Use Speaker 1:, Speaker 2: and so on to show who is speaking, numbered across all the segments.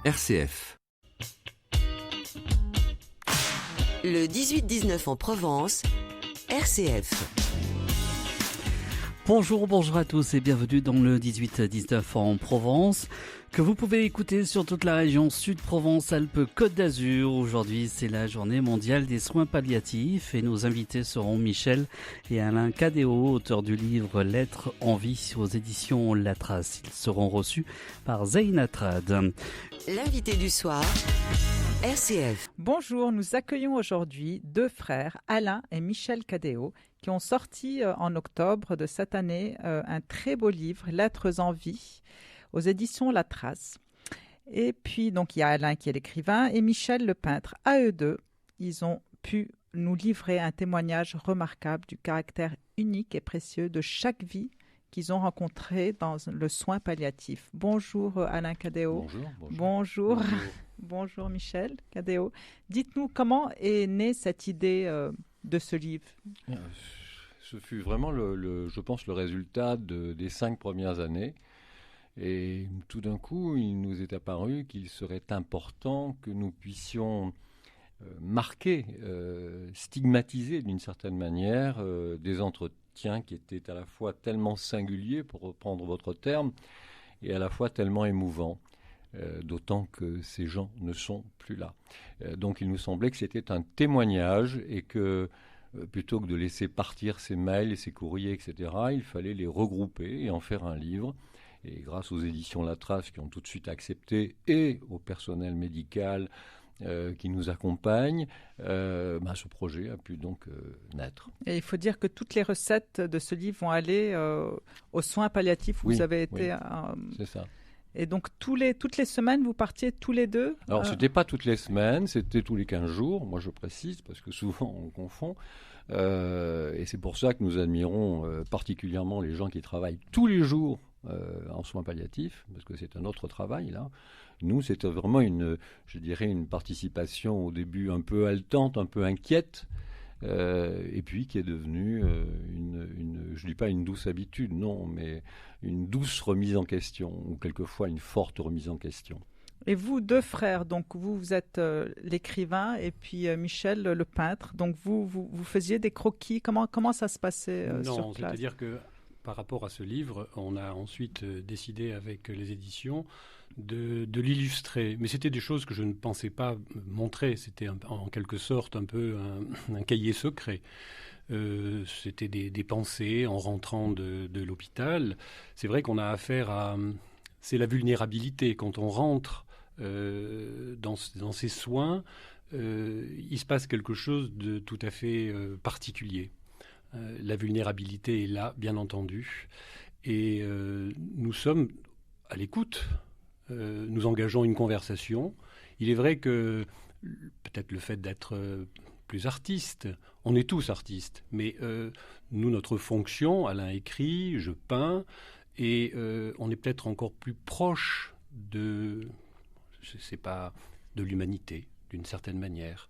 Speaker 1: RCF.
Speaker 2: Le 18-19 en Provence, RCF.
Speaker 3: Bonjour à tous et bienvenue dans le 18-19 en Provence, que vous pouvez écouter sur toute la région Sud-Provence-Alpes-Côte d'Azur. Aujourd'hui, c'est la journée mondiale des soins palliatifs et nos invités seront Michel et Alain Cadéot, auteurs du livre Lettres en vie aux éditions La Trace. Ils seront reçus par Zeinatrad.
Speaker 2: L'invité du soir, RCF.
Speaker 4: Bonjour, nous accueillons aujourd'hui deux frères, Alain et Michel Cadéot, qui ont sorti en octobre de cette année un très beau livre, Lettres en vie, aux éditions La Trace. Et puis, donc, il y a Alain qui est l'écrivain et Michel le peintre. À eux deux, ils ont pu nous livrer un témoignage remarquable du caractère unique et précieux de chaque vie qu'ils ont rencontrée dans le soin palliatif. Bonjour Alain Cadéot. Bonjour. Bonjour Michel Cadéot. Dites-nous comment est née cette idée de ce livre.
Speaker 5: Ce fut vraiment, je pense, le résultat des 5 premières années. Et tout d'un coup, il nous est apparu qu'il serait important que nous puissions marquer, stigmatiser d'une certaine manière des entretiens qui étaient à la fois tellement singuliers, pour reprendre votre terme, et à la fois tellement émouvants. D'autant que ces gens ne sont plus là. Donc il nous semblait que c'était un témoignage et que plutôt que de laisser partir ces mails et ces courriers, etc., il fallait les regrouper et en faire un livre. Et grâce aux éditions La Trace qui ont tout de suite accepté et au personnel médical qui nous accompagne, ce projet a pu donc naître.
Speaker 4: Et il faut dire que toutes les recettes de ce livre vont aller aux soins palliatifs où vous avez été...
Speaker 5: c'est ça.
Speaker 4: Et donc, toutes les semaines, vous partiez tous les deux
Speaker 5: Alors, ce n'était pas toutes les semaines, c'était tous les 15 jours. Moi, je précise, parce que souvent, on confond. Et c'est pour ça que nous admirons particulièrement les gens qui travaillent tous les jours en soins palliatifs, parce que c'est un autre travail, là. Nous, c'était vraiment une participation au début un peu haletante, un peu inquiète, et puis qui est devenue je ne dis pas une douce habitude, non, mais une douce remise en question, ou quelquefois une forte remise en question.
Speaker 4: Et vous, deux frères, donc vous êtes l'écrivain et puis Michel le peintre, donc vous faisiez des croquis, comment ça se passait sur place?
Speaker 6: Non, c'est-à-dire que par rapport à ce livre, on a ensuite décidé avec les éditions de l'illustrer. Mais c'était des choses que je ne pensais pas montrer. C'était en quelque sorte un peu un cahier secret. C'était des pensées en rentrant de l'hôpital. C'est vrai qu'on a affaire à... C'est la vulnérabilité. Quand on rentre dans ces soins, il se passe quelque chose de tout à fait particulier. La vulnérabilité est là, bien entendu. Et nous sommes à l'écoute. Nous engageons une conversation. Il est vrai que peut-être le fait d'être plus artiste, on est tous artistes, mais nous, notre fonction, Alain écrit, je peins, et on est peut-être encore plus proche de l'humanité, d'une certaine manière.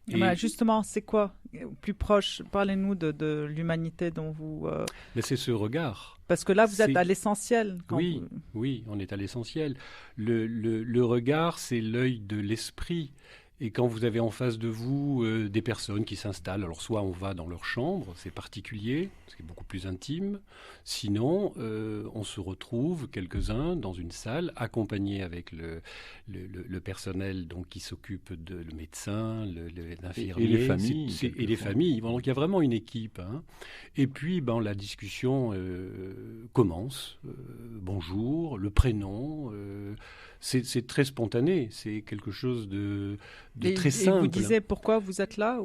Speaker 4: Et justement, c'est quoi plus proche? Parlez-nous de l'humanité dont vous...
Speaker 6: Mais c'est ce regard.
Speaker 4: Parce que là, vous êtes à l'essentiel.
Speaker 6: Oui, on est à l'essentiel. Le regard, c'est l'œil de l'esprit. Et quand vous avez en face de vous des personnes qui s'installent, alors soit on va dans leur chambre, c'est particulier, c'est beaucoup plus intime. Sinon, on se retrouve quelques-uns dans une salle, accompagnés avec le personnel donc, qui s'occupe le médecin, l'infirmier.
Speaker 5: Et les familles.
Speaker 6: Et les familles. Donc il y a vraiment une équipe. Et puis la discussion commence. Bonjour, le prénom. C'est très spontané. C'est quelque chose de très simple.
Speaker 4: Et vous disiez pourquoi vous êtes là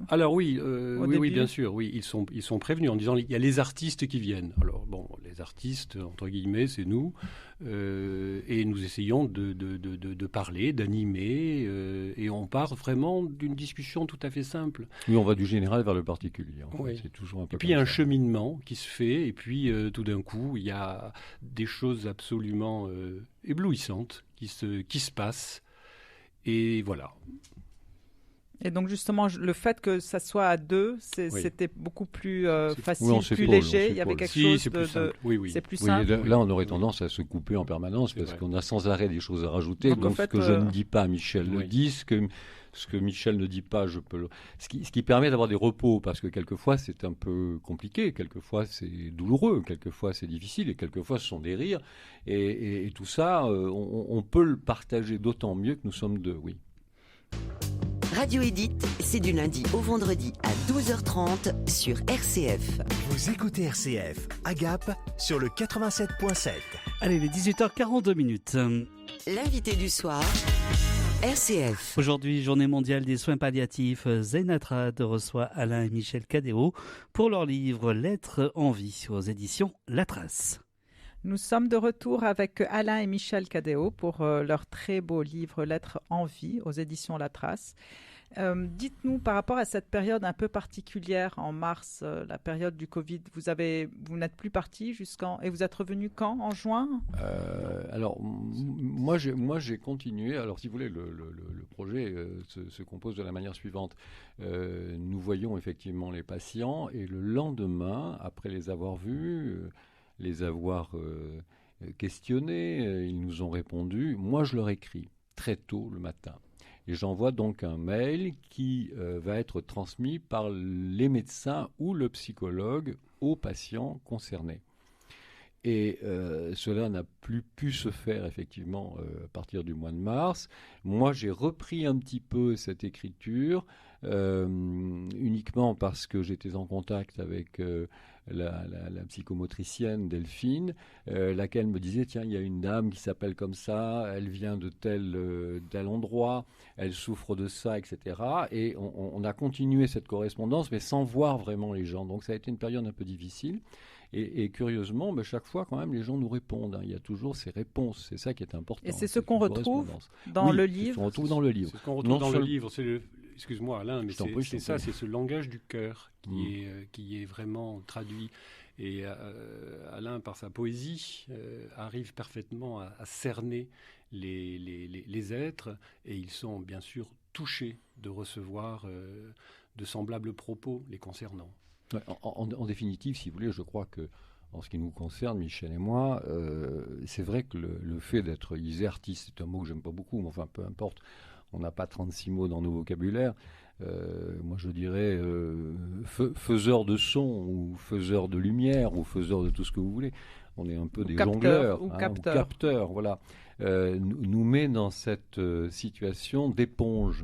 Speaker 6: Alors oui, bien sûr. Oui, ils sont prévenus en disant il y a les artistes qui viennent. Alors les artistes entre guillemets, c'est nous, et nous essayons de parler, d'animer, et on part vraiment d'une discussion tout à fait simple.
Speaker 5: Oui, on va du général vers le particulier.
Speaker 6: Oui.
Speaker 5: C'est toujours un peu.
Speaker 6: Et puis il y a un cheminement qui se fait, et puis tout d'un coup il y a des choses absolument éblouissantes qui se passent. Et voilà.
Speaker 4: Et donc justement, le fait que ça soit à deux,
Speaker 5: Oui.
Speaker 4: c'était beaucoup plus facile,
Speaker 5: Oui, on
Speaker 4: plus
Speaker 5: s'épaule,
Speaker 4: léger. Il y avait
Speaker 5: on
Speaker 4: quelque
Speaker 6: Si,
Speaker 4: chose
Speaker 6: c'est plus simple. Oui.
Speaker 4: c'est plus
Speaker 5: Oui,
Speaker 4: simple.
Speaker 5: là, on aurait tendance à se couper en permanence
Speaker 6: C'est
Speaker 5: parce
Speaker 6: vrai.
Speaker 5: qu'on a sans arrêt des choses à rajouter.
Speaker 4: Donc,
Speaker 5: Donc,
Speaker 4: en fait,
Speaker 5: ce que je ne dis pas, Michel le
Speaker 6: oui.
Speaker 5: dit. Ce que Michel ne dit pas, je peux le... Ce qui permet d'avoir des repos, parce que quelquefois, c'est un peu compliqué, quelquefois, c'est douloureux, quelquefois, c'est difficile, et quelquefois, ce sont des rires. Et tout ça, on peut le partager d'autant mieux que nous sommes deux, oui.
Speaker 2: Radio Édite, c'est du lundi au vendredi à 12h30 sur RCF.
Speaker 1: Vous écoutez RCF, Agap, sur le 87.7.
Speaker 3: Allez, les 18h42 minutes.
Speaker 2: L'invité du soir, RCF.
Speaker 3: Aujourd'hui, journée mondiale des soins palliatifs, Zénatrade reçoit Alain et Michel Cadéot pour leur livre Lettres en vie aux éditions La Trace.
Speaker 4: Nous sommes de retour avec Alain et Michel Cadéot pour leur très beau livre Lettres en vie aux éditions La Trace. Dites-nous, par rapport à cette période un peu particulière en mars, la période du Covid, vous n'êtes plus parti et vous êtes revenu quand? En juin?
Speaker 5: Alors, moi, j'ai continué. Alors, si vous voulez, le projet se compose de la manière suivante. Nous voyons effectivement les patients et le lendemain, après les avoir vus, les avoir questionnés, ils nous ont répondu. Moi, je leur écris très tôt le matin. Et j'envoie donc un mail qui va être transmis par les médecins ou le psychologue aux patients concernés. Et cela n'a plus pu se faire effectivement à partir du mois de mars. Moi, j'ai repris un petit peu cette écriture uniquement parce que j'étais en contact avec la psychomotricienne Delphine, laquelle me disait, tiens, il y a une dame qui s'appelle comme ça, elle vient de tel endroit, elle souffre de ça, etc. Et on a continué cette correspondance, mais sans voir vraiment les gens. Donc ça a été une période un peu difficile. Et curieusement, chaque fois, quand même, les gens nous répondent. Hein. Il y a toujours ces réponses. C'est ça qui est important.
Speaker 4: Et c'est ce qu'on retrouve dans le livre.
Speaker 5: C'est ce qu'on retrouve dans le livre.
Speaker 6: C'est ce qu'on retrouve dans le livre. Excuse-moi Alain, mais c'est ça, c'est ce langage du cœur qui est vraiment traduit. Et Alain, par sa poésie, arrive parfaitement à cerner les êtres, et ils sont bien sûr touchés de recevoir de semblables propos les concernant.
Speaker 5: Ouais, en définitive, si vous voulez, je crois que en ce qui nous concerne, Michel et moi, c'est vrai que le fait d'être isertiste, c'est un mot que j'aime pas beaucoup, mais enfin peu importe, on n'a pas 36 mots dans nos vocabulaires. Moi je dirais faiseur de son, ou faiseur de lumière, ou faiseur de tout ce que vous voulez. On est un peu des jongleurs,
Speaker 4: ou
Speaker 5: capteurs, voilà. Nous met dans cette situation d'éponge.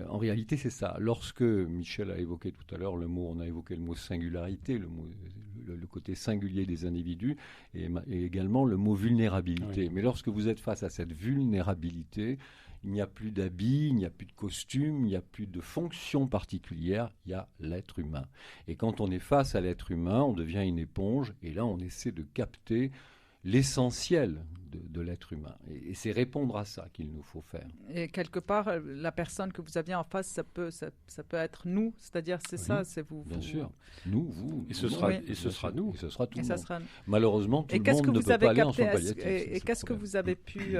Speaker 5: En réalité, c'est ça. Lorsque Michel a évoqué tout à l'heure on a évoqué le mot singularité, le côté singulier des individus, et également le mot vulnérabilité. Oui. Mais lorsque vous êtes face à cette vulnérabilité, il n'y a plus d'habits, il n'y a plus de costume, il n'y a plus de fonction particulière, il y a l'être humain. Et quand on est face à l'être humain, on devient une éponge, et là on essaie de capter l'essentiel de l'être humain. Et c'est répondre à ça qu'il nous faut faire.
Speaker 4: Et quelque part, la personne que vous aviez en face, ça peut être nous, c'est-à-dire c'est ça, c'est vous.
Speaker 5: Bien sûr. Nous, vous.
Speaker 6: Et ce sera nous.
Speaker 5: Et ce sera tout le monde.
Speaker 4: Sera...
Speaker 5: Malheureusement, tout le monde ne peut pas aller en soins palliatifs.
Speaker 4: Et qu'est-ce que vous avez pu...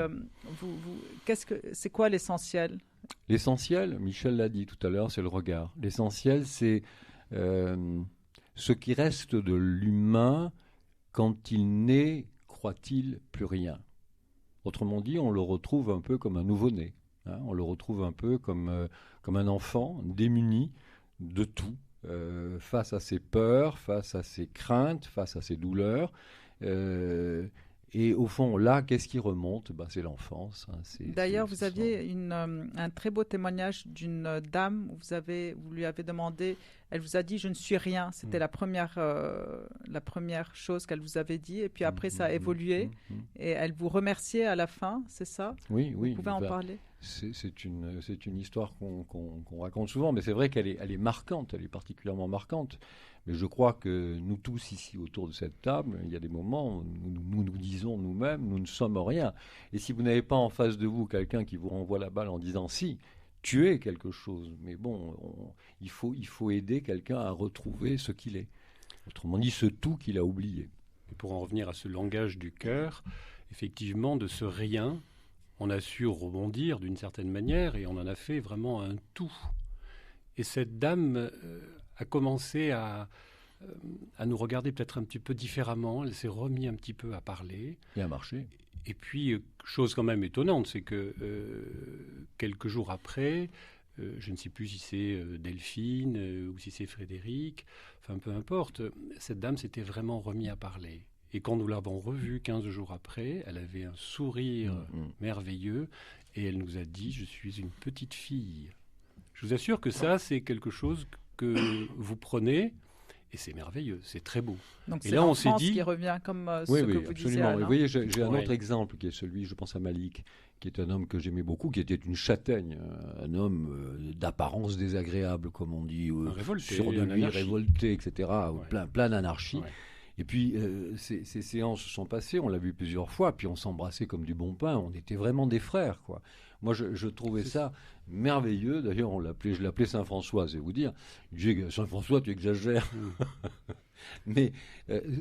Speaker 4: c'est quoi l'essentiel?
Speaker 5: L'essentiel, Michel l'a dit tout à l'heure, c'est le regard. L'essentiel, c'est ce qui reste de l'humain quand il naît, croit-il, plus rien. Autrement dit, on le retrouve un peu comme un nouveau-né. Hein, on le retrouve un peu comme un enfant démuni de tout, face à ses peurs, face à ses craintes, face à ses douleurs. Et au fond, là, qu'est-ce qui remonte? C'est l'enfance. Hein,
Speaker 4: D'ailleurs, vous aviez un très beau témoignage d'une dame où vous lui avez demandé, elle vous a dit « je ne suis rien ». C'était la première chose qu'elle vous avait dit. Et puis après, ça a évolué. Et elle vous remerciait à la fin, c'est ça?
Speaker 5: Oui.
Speaker 4: Vous pouvez en parler?
Speaker 5: C'est une histoire qu'on raconte souvent, mais c'est vrai qu'elle est marquante, elle est particulièrement marquante. Mais je crois que nous tous ici autour de cette table, il y a des moments où nous disons nous-mêmes, nous ne sommes rien. Et si vous n'avez pas en face de vous quelqu'un qui vous renvoie la balle en disant si, tu es quelque chose, mais bon, il faut aider quelqu'un à retrouver ce qu'il est. Autrement dit, ce tout qu'il a oublié.
Speaker 6: Et pour en revenir à ce langage du cœur, effectivement, de ce rien, On a su rebondir d'une certaine manière et on en a fait vraiment un tout. Et cette dame a commencé à nous regarder peut-être un petit peu différemment. Elle s'est remise un petit peu à parler.
Speaker 5: Et à marcher.
Speaker 6: Et puis, chose quand même étonnante, c'est que quelques jours après, je ne sais plus si c'est Delphine ou si c'est Frédéric, enfin peu importe, cette dame s'était vraiment remise à parler. Et quand nous l'avons revue 15 jours après, elle avait un sourire merveilleux et elle nous a dit « Je suis une petite fille ». Je vous assure que ça, c'est quelque chose que vous prenez et c'est merveilleux, c'est très beau.
Speaker 4: Donc
Speaker 6: et
Speaker 4: c'est
Speaker 6: là, on
Speaker 4: l'enfance
Speaker 6: s'est dit...
Speaker 4: qui revient comme ce
Speaker 5: Oui,
Speaker 4: que vous
Speaker 5: absolument.
Speaker 4: disiez, Alain.
Speaker 5: Vous voyez, j'ai un
Speaker 6: Ouais.
Speaker 5: autre exemple qui est celui, je pense à Malik, qui est un homme que j'aimais beaucoup, qui était une châtaigne, un homme d'apparence désagréable, comme on dit,
Speaker 6: révolté,
Speaker 5: sûr de
Speaker 6: un
Speaker 5: lui,
Speaker 6: anarchie.
Speaker 5: révolté, etc.,
Speaker 6: Ouais.
Speaker 5: plein d'anarchie.
Speaker 6: Ouais.
Speaker 5: Et puis, ces séances se sont passées, on l'a vu plusieurs fois, puis on s'embrassait comme du bon pain, on était vraiment des frères, quoi. Moi, je trouvais ça merveilleux. D'ailleurs, je l'appelais Saint-François, c'est vous dire. Je disais, Saint-François, tu exagères. Mais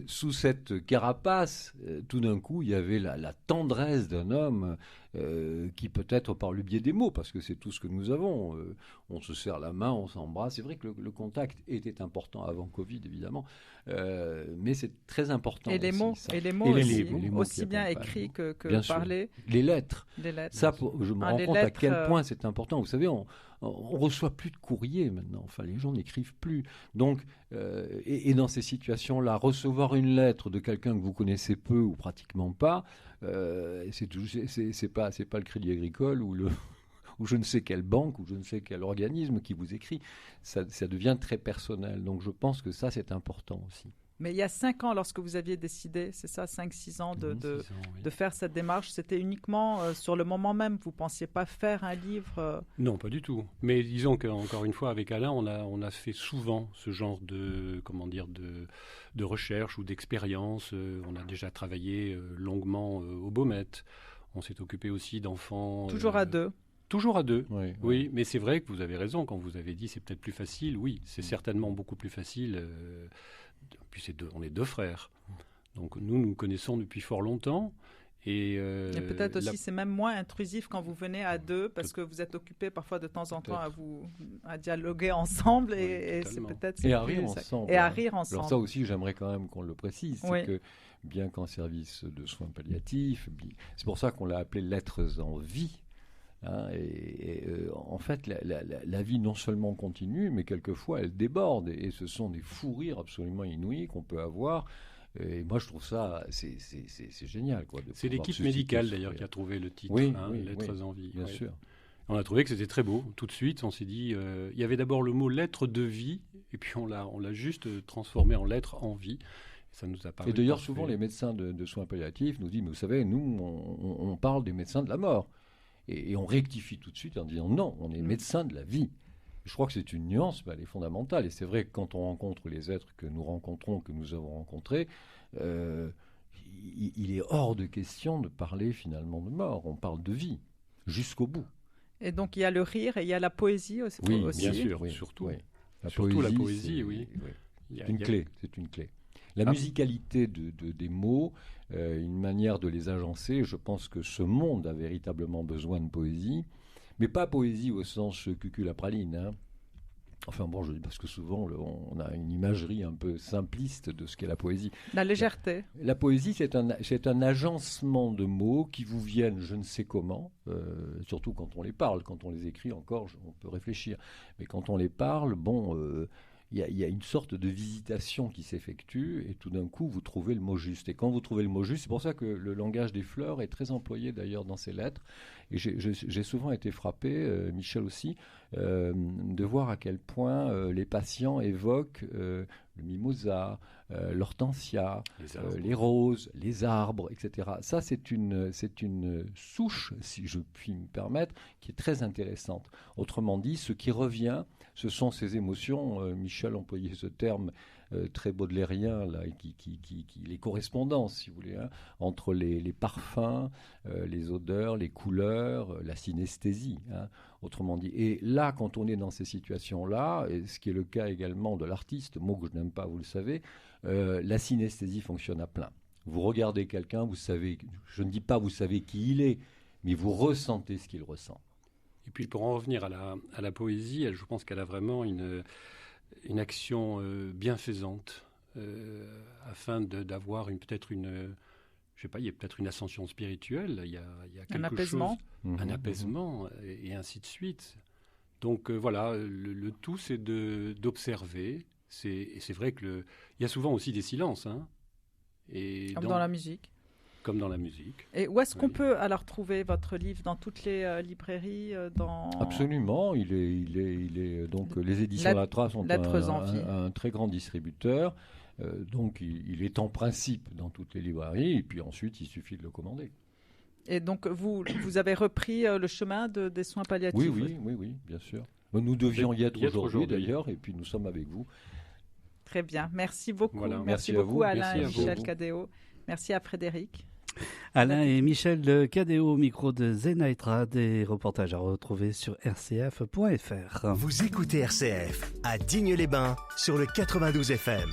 Speaker 5: sous cette carapace, tout d'un coup, il y avait la tendresse d'un homme qui peut-être par le biais des mots, parce que c'est tout ce que nous avons. On se serre la main, on s'embrasse. C'est vrai que le contact était important avant Covid, évidemment, mais c'est très important.
Speaker 4: Et les
Speaker 5: aussi,
Speaker 4: mots,
Speaker 5: ça.
Speaker 4: et les mots
Speaker 5: Et
Speaker 4: aussi,
Speaker 5: les mots
Speaker 4: aussi
Speaker 5: qui
Speaker 4: bien
Speaker 5: accompagnent.
Speaker 4: écrits que
Speaker 5: Bien sûr.
Speaker 4: parlés.
Speaker 5: Les lettres.
Speaker 4: Les lettres.
Speaker 5: Ça, je me rends
Speaker 4: les
Speaker 5: compte à
Speaker 4: lettres,
Speaker 5: quel point c'est important. Vous savez, on reçoit plus de courriers maintenant. Enfin, les gens n'écrivent plus. Donc, et dans ces situations-là, recevoir une lettre de quelqu'un que vous connaissez peu ou pratiquement pas, c'est pas le Crédit Agricole ou ou je ne sais quelle banque ou je ne sais quel organisme qui vous écrit. Ça devient très personnel. Donc, je pense que ça, c'est important aussi.
Speaker 4: Mais il y a 5 ans, lorsque vous aviez décidé, c'est ça, 5-6 ans, de faire cette démarche, c'était uniquement sur le moment même. Vous ne pensiez pas faire un livre
Speaker 6: Non, pas du tout. Mais disons qu'encore une fois, avec Alain, on a fait souvent ce genre de recherche ou d'expérience. On a déjà travaillé longuement au Baumette. On s'est occupé aussi d'enfants.
Speaker 4: Toujours à deux.
Speaker 6: Toujours à deux,
Speaker 5: Oui,
Speaker 6: oui. Mais c'est vrai que vous avez raison quand vous avez dit c'est peut-être plus facile. Oui, c'est certainement beaucoup plus facile. Puis on est deux frères. Donc nous connaissons depuis fort longtemps. Et
Speaker 4: peut-être aussi, c'est même moins intrusif quand vous venez à deux, parce que vous êtes occupés parfois de temps en temps à dialoguer ensemble. Et c'est peut-être...
Speaker 5: Et à rire ensemble.
Speaker 4: Et à rire ensemble.
Speaker 5: Alors ça aussi, j'aimerais quand même qu'on le précise.
Speaker 4: Oui.
Speaker 5: C'est que bien qu'en service de soins palliatifs, c'est pour ça qu'on l'a appelé Lettres en vie. Hein, en fait, la vie non seulement continue, mais quelquefois elle déborde. Et ce sont des fous rires absolument inouïs qu'on peut avoir. Et moi, je trouve ça, c'est génial.
Speaker 6: C'est l'équipe médicale, d'ailleurs, qui a trouvé le titre, Lettres en vie.
Speaker 5: Bien sûr.
Speaker 6: On a trouvé que c'était très beau. Tout de suite, on s'est dit... il y avait d'abord le mot « lettre de vie », et puis on l'a juste transformé en « lettre en vie ». Ça nous a paru
Speaker 5: et d'ailleurs,
Speaker 6: parfait.
Speaker 5: souvent, les médecins de soins palliatifs nous disent, mais vous savez, nous, on parle des médecins de la mort. Et on rectifie tout de suite en disant, non, on est médecin de la vie. Je crois que c'est une nuance, mais elle est fondamentale. Et c'est vrai que quand on rencontre les êtres que nous rencontrons, que nous avons rencontrés, il est hors de question de parler finalement de mort. On parle de vie, jusqu'au bout.
Speaker 4: Et donc, il y a le rire et il y a la poésie aussi.
Speaker 6: Oui, bien sûr, surtout.
Speaker 5: Oui.
Speaker 6: Surtout la poésie, oui.
Speaker 5: C'est une clé. La musicalité des mots, une manière de les agencer, je pense que ce monde a véritablement besoin de poésie, mais pas poésie au sens cucul-à-praline. Hein. Enfin bon, je dis parce que souvent on a une imagerie un peu simpliste de ce qu'est la poésie.
Speaker 4: La légèreté.
Speaker 5: La poésie, c'est un agencement de mots qui vous viennent je ne sais comment, surtout quand on les parle. Quand on les écrit encore, on peut réfléchir. Mais quand on les parle, il y a une sorte de visitation qui s'effectue et tout d'un coup, vous trouvez le mot juste. Et quand vous trouvez le mot juste, c'est pour ça que le langage des fleurs est très employé d'ailleurs dans ces lettres. Et j'ai souvent été frappé, Michel aussi, de voir à quel point les patients évoquent le mimosa, l'hortensia, les roses, les arbres, etc. Ça, c'est une souche, si je puis me permettre, qui est très intéressante. Autrement dit, ce qui revient, ce sont ces émotions. Michel employait ce terme très baudelairien, là, les correspondances, si vous voulez, hein, entre les parfums, les odeurs, les couleurs, la synesthésie, hein, autrement dit. Et là, quand on est dans ces situations-là, et ce qui est le cas également de l'artiste, mot que je n'aime pas, vous le savez, la synesthésie fonctionne à plein. Vous regardez quelqu'un, vous savez, je ne dis pas vous savez qui il est, mais vous ressentez ce qu'il ressent.
Speaker 6: Et puis pour en revenir à la poésie, je pense qu'elle a vraiment une action bienfaisante afin d'avoir peut-être une... Je sais pas, il y a peut-être une ascension spirituelle, il y a quelque
Speaker 4: un apaisement.
Speaker 6: chose, un apaisement, et ainsi de suite. Donc voilà, le tout, c'est d'observer. Et c'est vrai qu'il y a souvent aussi des silences. Hein,
Speaker 4: Comme dans la musique.
Speaker 6: Comme dans la musique.
Speaker 4: Et où est-ce qu'on peut alors trouver votre livre? Dans toutes les librairies
Speaker 5: Absolument. Il est donc les éditions Latras sont un très grand distributeur. Donc il est en principe dans toutes les librairies. Et puis ensuite, il suffit de le commander.
Speaker 4: Et donc vous avez repris le chemin des soins palliatifs?
Speaker 5: Oui, bien sûr. Nous devions y être aujourd'hui d'ailleurs. Et puis nous sommes avec vous.
Speaker 4: Très bien. Merci beaucoup.
Speaker 5: Voilà.
Speaker 4: Merci beaucoup Alain et Michel Cadéot. Merci à Frédéric.
Speaker 3: Alain et Michel Cadéot au micro de Zenaïtra, des reportages à retrouver sur rcf.fr.
Speaker 1: Vous écoutez RCF à Digne-les-Bains sur le 92 FM.